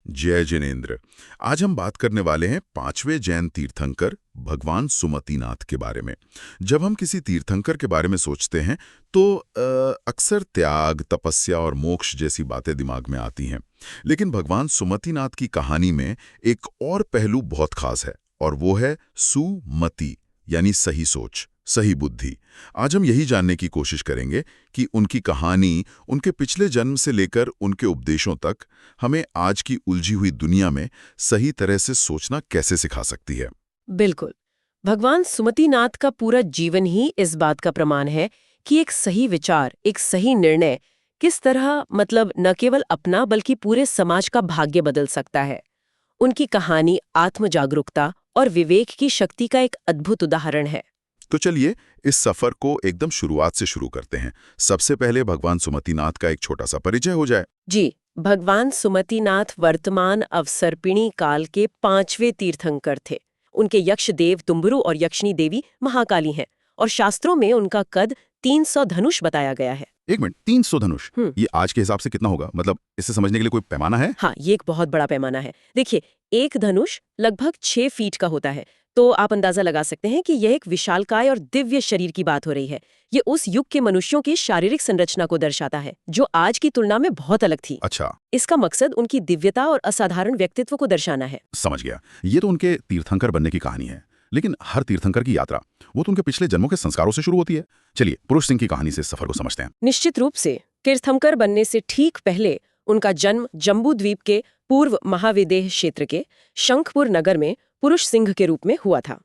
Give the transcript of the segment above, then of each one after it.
जय जिनेन्द्र। आज हम बात करने वाले हैं पांचवें जैन तीर्थंकर भगवान सुमतिनाथ के बारे में। जब हम किसी तीर्थंकर के बारे में सोचते हैं तो अक्सर त्याग, तपस्या और मोक्ष जैसी बातें दिमाग में आती हैं। लेकिन भगवान सुमतिनाथ की कहानी में एक और पहलू बहुत खास है और वो है सुमति, यानी सही सोच, सही बुद्धि। आज हम यही जानने की कोशिश करेंगे कि उनकी कहानी, उनके पिछले जन्म से लेकर उनके उपदेशों तक हमें आज की उलझी हुई दुनिया में सही तरह से सोचना कैसे सिखा सकती है। बिल्कुल। भगवान सुमतिनाथ का पूरा जीवन ही इस बात का प्रमाण है कि एक सही विचार, एक सही निर्णय किस तरह न केवल अपना बल्कि पूरे समाज का भाग्य बदल सकता है। उनकी कहानी आत्म जागरूकता और विवेक की शक्ति का एक अद्भुत उदाहरण है। तो चलिए इस सफर को एकदम शुरुआत से शुरू करते हैं। सबसे पहले भगवान सुमतिनाथ का एक छोटा सा परिचय हो जाए। जी, भगवान सुमतिनाथ वर्तमान अवसर्पिणी काल के 5वें तीर्थंकर थे। उनके यक्ष देव तुम्बुरु और यक्षिणी देवी महाकाली हैं और शास्त्रों में उनका कद 300 धनुष बताया गया है। एक मिनट, 300 धनुष, ये आज के हिसाब से कितना होगा? मतलब इसे समझने के लिए कोई पैमाना है? हाँ, ये एक बहुत बड़ा पैमाना है। देखिए, एक धनुष लगभग 6 फीट का होता है, तो आप अंदाजा लगा सकते हैं कि यह एक विशालकाय और दिव्य शरीर की बात हो रही है। ये उस युग के मनुष्यों की शारीरिक संरचना को दर्शाता है, जो आज की तुलना में बहुत अलग थी। अच्छा, इसका मकसद उनकी दिव्यता और असाधारण व्यक्तित्व को दर्शाना है। समझ गया। ये तो उनके तीर्थंकर बनने की कहानी है, लेकिन हर तीर्थंकर की यात्रा वो तो उनके पिछले जन्मों के संस्कारों से शुरू होती है। चलिए पुरुष सिंह की कहानी से सफर को समझते हैं। निश्चित रूप से तीर्थंकर बनने से ठीक पहले उनका जन्म जम्बू द्वीप के पूर्व महाविदेह क्षेत्र के शंखपुर नगर में पुरुष सिंह के रूप में हुआ था।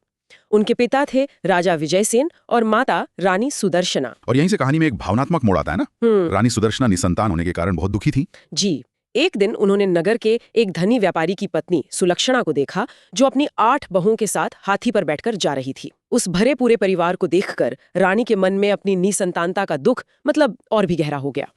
उनके पिता थे राजा विजयसेन और माता रानी सुदर्शना। और यहीं से कहानी में एक भावनात्मक मोड़ आता है ना। रानी सुदर्शना निसंतान होने के कारण बहुत दुखी थी। जी, एक दिन उन्होंने नगर के एक धनी व्यापारी की पत्नी सुलक्षणा को देखा, जो अपनी 8 बहुओं के साथ हाथी पर बैठकर जा रही थी। उस भरे पूरे परिवार को देखकर रानी के मन में अपनी निसंतानता का दुख और भी गहरा हो गया।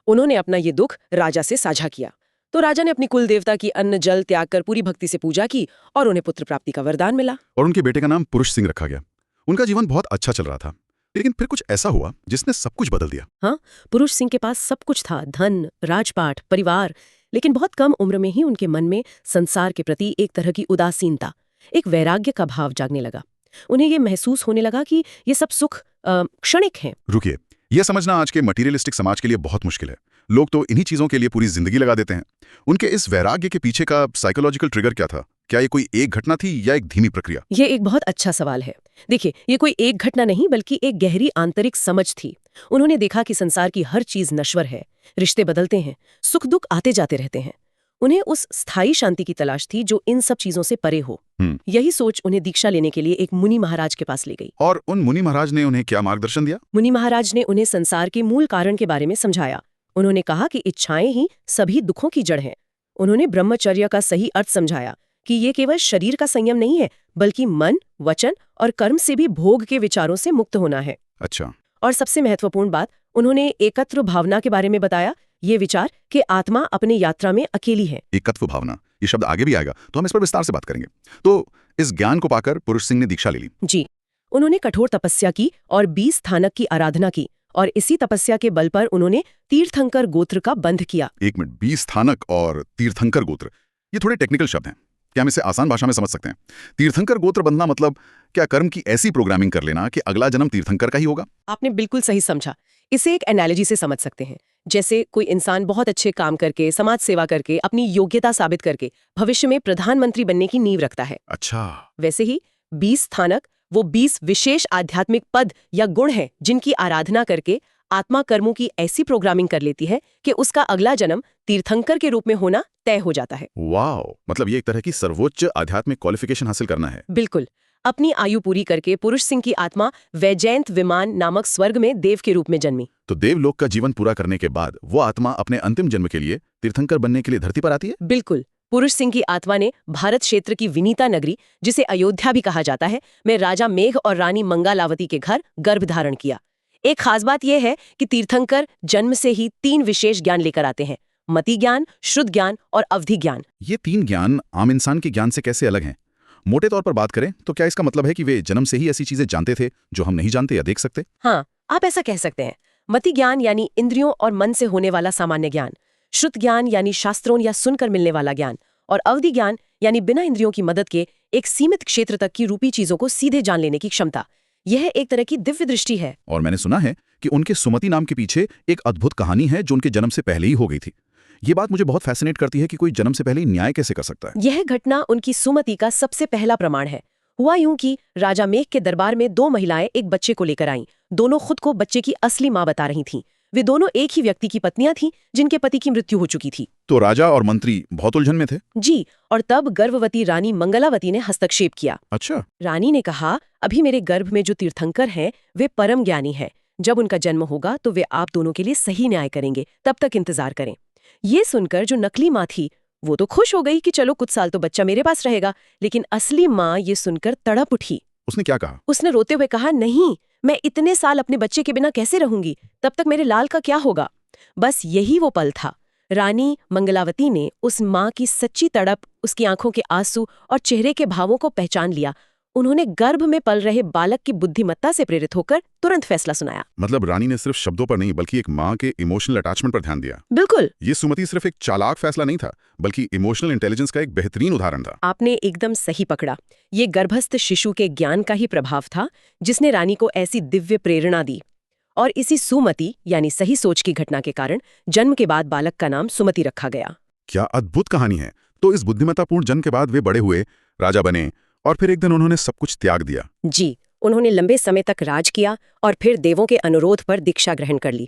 उन्होंने अपना ये दुख राजा से साझा किया, तो राजा ने अपनी कुल देवता की अन्न जल त्याग कर पूरी भक्ति से पूजा की और उन्हें पुत्र प्राप्ति का वरदान मिला। और उनके बेटे का नाम पुरुष सिंह रखा गया। उनका जीवन बहुत अच्छा चल रहा था, लेकिन फिर कुछ ऐसा हुआ जिसने सब कुछ बदल दिया। हाँ, पुरुष सिंह के पास सब कुछ था, धन, राजपाट, परिवार, लेकिन बहुत कम उम्र में ही उनके मन में संसार के प्रति एक तरह की उदासीनता, एक वैराग्य का भाव जागने लगा। उन्हें ये महसूस होने लगा कि ये सब सुख क्षणिक हैं। रुकिए, यह समझना आज के मटीरियलिस्टिक समाज के लिए बहुत मुश्किल है। लोग तो इन्हीं चीजों के लिए पूरी जिंदगी लगा देते हैं। उनके इस वैराग्य के पीछे का साइकोलॉजिकल ट्रिगर क्या था? क्या ये कोई एक घटना थी या एक धीमी प्रक्रिया? ये एक बहुत अच्छा सवाल है। देखिए, ये कोई एक घटना नहीं बल्कि एक गहरी आंतरिक समझ थी। उन्होंने देखा कि संसार की हर चीज नश्वर है, रिश्ते बदलते हैं, सुख दुख आते जाते रहते हैं। उन्हें उस स्थायी शांति की तलाश थी जो इन सब चीजों से परे हो। यही सोच उन्हें दीक्षा लेने के लिए एक मुनि महाराज के पास ले गई। और उन मुनि महाराज ने उन्हें क्या मार्गदर्शन दिया? मुनि महाराज ने उन्हें संसार के मूल कारण के बारे में समझाया। उन्होंने कहा कि इच्छाएं ही सभी दुखों की जड़ हैं। उन्होंने ब्रह्मचर्य का सही अर्थ समझाया कि ये केवल शरीर का संयम नहीं है, बल्कि मन, वचन और कर्म से भी भोग के विचारों से मुक्त होना है। अच्छा। और सबसे महत्वपूर्ण बात, उन्होंने एकत्व भावना के बारे में बताया। ये विचार कि आत्मा अपनी यात्रा में अकेली है। एकत्व भावना, ये शब्द आगे भी आएगा, तो हम इस पर विस्तार से बात करेंगे। तो इस ज्ञान को पाकर पुरुष सिंह ने दीक्षा ले ली। जी, उन्होंने कठोर तपस्या की और 20 स्थानक की आराधना की, और इसी तपस्या के बल पर उन्होंने तीर्थंकर गोत्र का बंध किया। एक मिनट, 20 स्थानक और तीर्थंकर गोत्र, ये थोड़े टेक्निकल शब्द हैं। क्या हम इसे आसान भाषा में समझ सकते हैं? तीर्थंकर गोत्र बंधना मतलब क्या कर्म की ऐसी प्रोग्रामिंग कर लेना कि अगला जन्म तीर्थंकर का ही होगा? आपने बिल्कुल सही समझा। इसे एक एनालॉजी से समझ सकते हैं। जैसे कोई इंसान बहुत अच्छे काम करके, समाज सेवा करके, अपनी योग्यता साबित करके भविष्य में प्रधानमंत्री बनने की नींव रखता है। अच्छा। वैसे ही 20 स्थानक वो 20 विशेष आध्यात्मिक पद या गुण हैं जिनकी आराधना करके आत्मा कर्मों की ऐसी प्रोग्रामिंग कर लेती है कि उसका अगला जन्म तीर्थंकर के रूप में होना तय हो जाता है। वाओ, मतलब ये एक तरह की सर्वोच्च आध्यात्मिक क्वालिफिकेशन हासिल करना है। बिल्कुल। अपनी आयु पूरी करके पुरुष सिंह की आत्मा वैजयंत विमान नामक स्वर्ग में देव के रूप में जन्मी। तो देवलोक का जीवन पूरा करने के बाद वो आत्मा अपने अंतिम जन्म के लिए तीर्थंकर बनने के लिए धरती पर आती है? बिल्कुल। पुरुष सिंह की आत्मा ने भारत क्षेत्र की विनीता नगरी, जिसे अयोध्या भी कहा जाता है, में राजा मेघ और रानी मंगालावती के घर गर्भ धारण किया। एक खास बात यह है कि तीर्थंकर जन्म से ही 3 विशेष ज्ञान लेकर आते हैं: मति ज्ञान, श्रुत ज्ञान और अवधि ज्ञान। ये 3 ज्ञान आम इंसान के ज्ञान से कैसे अलग हैं? मोटे तौर पर बात करें तो क्या इसका मतलब है कि वे जन्म से ही ऐसी चीजें जानते थे जो हम नहीं जानते या देख सकते? हाँ, आप ऐसा कह सकते हैं। मति ज्ञान यानी इंद्रियों और मन से होने वाला सामान्य ज्ञान। श्रुत ज्ञान यानी शास्त्रों या सुनकर मिलने वाला ज्ञान, और अवधि ज्ञान यानी बिना इंद्रियों की मदद के एक सीमित क्षेत्र तक की रूपी चीजों को सीधे जान लेने की क्षमता। यह एक तरह की दिव्य दृष्टि है। और मैंने सुना है कि उनके सुमति नाम के पीछे एक अद्भुत कहानी है जो उनके जन्म से पहले ही हो गई थी। ये बात मुझे बहुत फैसिनेट करती है कि कोई जन्म से पहले ही न्याय कैसे कर सकता है। यह घटना उनकी सुमति का सबसे पहला प्रमाण है। हुआ यूं कि राजा मेघ के दरबार में दो महिलाएं एक बच्चे को लेकर आईं। दोनों खुद को बच्चे की असली मां बता रही थीं। वे दोनों एक ही व्यक्ति की पत्नियां थीं जिनके पति की मृत्यु हो चुकी थी। तो राजा और मंत्री बहुत उलझन में थे। जी, और तब गर्भवती रानी मंगलावती ने हस्तक्षेप किया। अच्छा। रानी ने कहा, अभी मेरे गर्भ में जो तीर्थंकर हैं वे परम ज्ञानी हैं। जब उनका जन्म होगा तो वे आप दोनों के लिए सही न्याय करेंगे, तब तक इंतजार करें। ये सुनकर जो नकली माँ थी वो तो खुश हो गई कि चलो कुछ साल तो बच्चा मेरे पास रहेगा, लेकिन असली माँ ये सुनकर तड़प उठी। उसने क्या कहा? उसने रोते हुए कहा, नहीं, मैं इतने साल अपने बच्चे के बिना कैसे रहूंगी, तब तक मेरे लाल का क्या होगा। बस यही वो पल था। रानी मंगलावती ने उस माँ की सच्ची तड़प, उसकी आंखों के आंसू और चेहरे के भावों को पहचान लिया। उन्होंने गर्भ में पल रहे बालक की बुद्धिमत्ता से प्रेरित होकर तुरंत फैसला सुनाया। मतलब रानी ने सिर्फ शब्दों पर नहीं बल्कि एक माँ के इमोशनल अटैचमेंट पर ध्यान दिया। बिल्कुल। ये सुमति सिर्फ एक चालाक फैसला नहीं था बल्कि इमोशनल इंटेलिजेंस का एक बेहतरीन उदाहरण था। आपने एकदम सही पकड़ा। ये गर्भस्थ शिशु के ज्ञान का ही प्रभाव था जिसने रानी को ऐसी दिव्य प्रेरणा दी। और इसी सुमति यानी सही सोच की घटना के कारण जन्म के बाद बालक का नाम सुमति रखा गया। क्या अद्भुत कहानी है। तो इस बुद्धिमत्तापूर्ण जन्म के बाद वे बड़े हुए, राजा बने और फिर एक दिन उन्होंने सब कुछ त्याग दिया। जी, उन्होंने लंबे समय तक राज किया और फिर देवों के अनुरोध पर दीक्षा ग्रहण कर ली।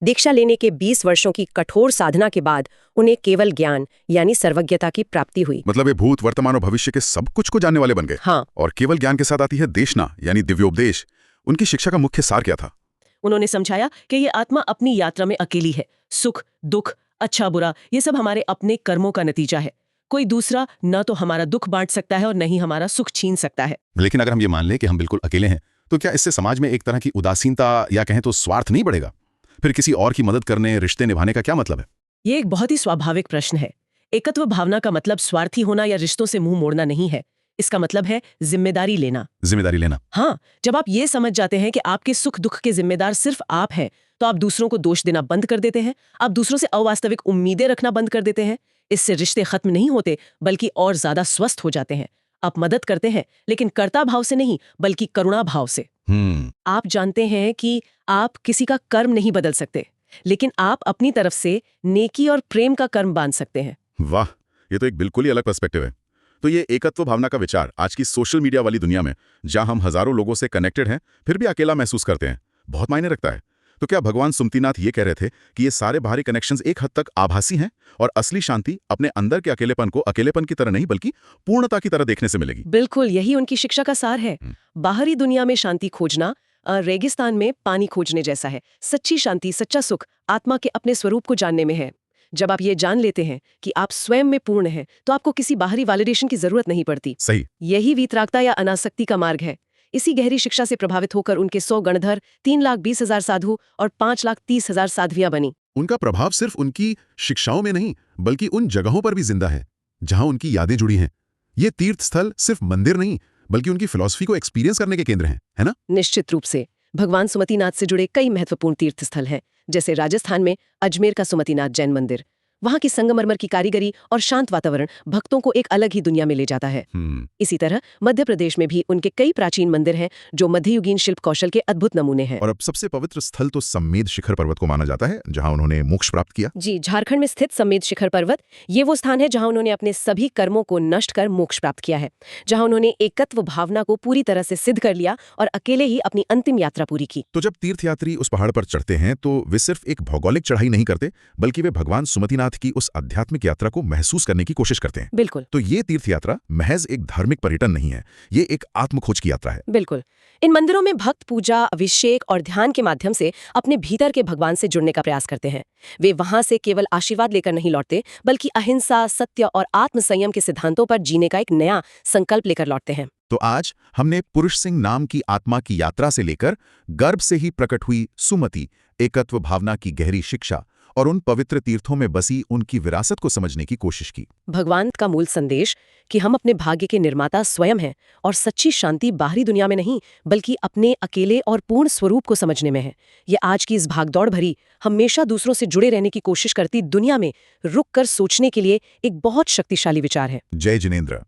दीक्षा लेने के 20 वर्षों की कठोर साधना के बाद उन्हें केवल ज्ञान यानी सर्वज्ञता की प्राप्ति हुई। मतलब वे भूत, वर्तमान और भविष्य के सब कुछ को जानने वाले बन गए। हाँ। और केवल ज्ञान के साथ आती है देशना यानी दिव्योपदेश। उनकी शिक्षा का मुख्य सार क्या था? उन्होंने समझाया कि ये आत्मा अपनी यात्रा में अकेली है। सुख, दुख, अच्छा बुरा ये सब हमारे अपने कर्मों का नतीजा है। कोई दूसरा न तो हमारा दुख बांट सकता है और न ही हमारा सुख छीन सकता है। लेकिन अगर हम ये मान लें कि हम बिल्कुल अकेले हैं, तो क्या इससे समाज में एक तरह की उदासीनता या कहें तो स्वार्थ नहीं बढ़ेगा? फिर किसी और की मदद करने, रिश्ते निभाने का क्या मतलब है? ये एक बहुत ही स्वाभाविक प्रश्न है। एकत्व भावना का मतलब स्वार्थी होना या रिश्तों से मुंह मोड़ना नहीं है। इसका मतलब है जिम्मेदारी लेना। जिम्मेदारी लेना। हाँ, जब आप ये समझ जाते हैं कि आपके सुख दुख के जिम्मेदार सिर्फ आप हैं, तो आप दूसरों को दोष देना बंद कर देते हैं। आप दूसरों से अवास्तविक उम्मीदें रखना बंद कर देते हैं। इससे रिश्ते खत्म नहीं होते बल्कि और ज्यादा स्वस्थ हो जाते हैं। आप मदद करते हैं लेकिन कर्ता भाव से नहीं बल्कि करुणा भाव से। आप जानते हैं कि आप किसी का कर्म नहीं बदल सकते, लेकिन आप अपनी तरफ से नेकी और प्रेम का कर्म बांध सकते हैं। वाह, ये तो एक बिल्कुल ही अलग पर्सपेक्टिव है। तो ये एकत्व भावना का विचार आज की सोशल मीडिया वाली दुनिया में, जहां हम हजारों लोगों से कनेक्टेड हैं फिर भी अकेला महसूस करते हैं, बहुत मायने रखता है। तो क्या भगवान सुमतिनाथ ये कह रहे थे कि ये सारे बाहरी कनेक्शंस एक हद तक आभासी हैं और असली शांति अपने अंदर के अकेलेपन को अकेलेपन की तरह नहीं बल्कि पूर्णता की तरह देखने से मिलेगी? बिल्कुल, यही उनकी शिक्षा का सार है। बाहरी दुनिया में शांति खोजना रेगिस्तान में पानी खोजने जैसा है। सच्ची शांति, सच्चा सुख आत्मा के अपने स्वरूप को जानने में है। जब आप ये जान लेते हैं कि आप स्वयं में पूर्ण हैं, तो आपको किसी बाहरी वैलिडेशन की जरूरत नहीं पड़ती। सही। यही वीतरागता या अनासक्ति का मार्ग है। इसी गहरी शिक्षा से प्रभावित होकर उनके 100 गणधर, 3,20,000 साधु और 5,30,000 साध्वियां बनी। उनका प्रभाव सिर्फ उनकी शिक्षाओं में नहीं बल्कि उन जगहों पर भी जिंदा है जहां उनकी यादें जुड़ी हैं। ये तीर्थ स्थल सिर्फ मंदिर नहीं बल्कि उनकी फिलॉसफी को एक्सपीरियंस करने के केंद्र हैं, है ना? निश्चित रूप से भगवान सुमतिनाथ से जुड़े कई महत्वपूर्ण तीर्थ स्थल हैं, जैसे राजस्थान में अजमेर का सुमतिनाथ जैन मंदिर। वहां की संगमरमर की कारीगरी और शांत वातावरण भक्तों को एक अलग ही दुनिया में ले जाता है। इसी तरह मध्य प्रदेश में भी उनके कई प्राचीन मंदिर हैं जो मध्ययुगीन शिल्प कौशल के अद्भुत नमूने हैं। और अब सबसे पवित्र स्थल तो सम्मेद शिखर पर्वत को माना जाता है जहां उन्होंने मोक्ष प्राप्त किया। जी, झारखंड में स्थित सम्मेद शिखर पर्वत ये वो स्थान है जहां उन्होंने अपने सभी कर्मों को नष्ट कर मोक्ष प्राप्त किया है, जहां उन्होंने एकत्व भावना को पूरी तरह से सिद्ध कर लिया और अकेले ही अपनी अंतिम यात्रा पूरी की। तो जब तीर्थयात्री उस पहाड़ पर चढ़ते हैं तो वे सिर्फ एक भौगोलिक चढ़ाई नहीं करते बल्कि वे भगवान सुमतिनाथ की उस आध्यात्मिक यात्रा को महसूस करने की कोशिश करते हैं। बिल्कुल। तो ये तीर्थ यात्रा महज एक धार्मिक पर्यटन नहीं है, ये एक आत्मखोज की यात्रा है। बिल्कुल। इन मंदिरों में भक्त पूजा, अभिषेक और ध्यान के माध्यम से अपने भीतर के भगवान से जुड़ने का प्रयास करते हैं। वे वहां से केवल आशीर्वाद लेकर नहीं लौटते बल्कि अहिंसा, सत्य और आत्मसंयम के सिद्धांतों पर जीने का एक नया संकल्प लेकर लौटते हैं। तो आज हमने पुरुष सिंह नाम की आत्मा की यात्रा से लेकर गर्भ से ही प्रकट हुई सुमति, एकत्व भावना की गहरी शिक्षा और उन पवित्र तीर्थों में बसी उनकी विरासत को समझने की कोशिश की। भगवान का मूल संदेश कि हम अपने भाग्य के निर्माता स्वयं हैं और सच्ची शांति बाहरी दुनिया में नहीं बल्कि अपने अकेले और पूर्ण स्वरूप को समझने में है। ये आज की इस भागदौड़ भरी, हमेशा दूसरों से जुड़े रहने की कोशिश करती दुनिया में रुक कर सोचने के लिए एक बहुत शक्तिशाली विचार है। जय जिनेंद्र।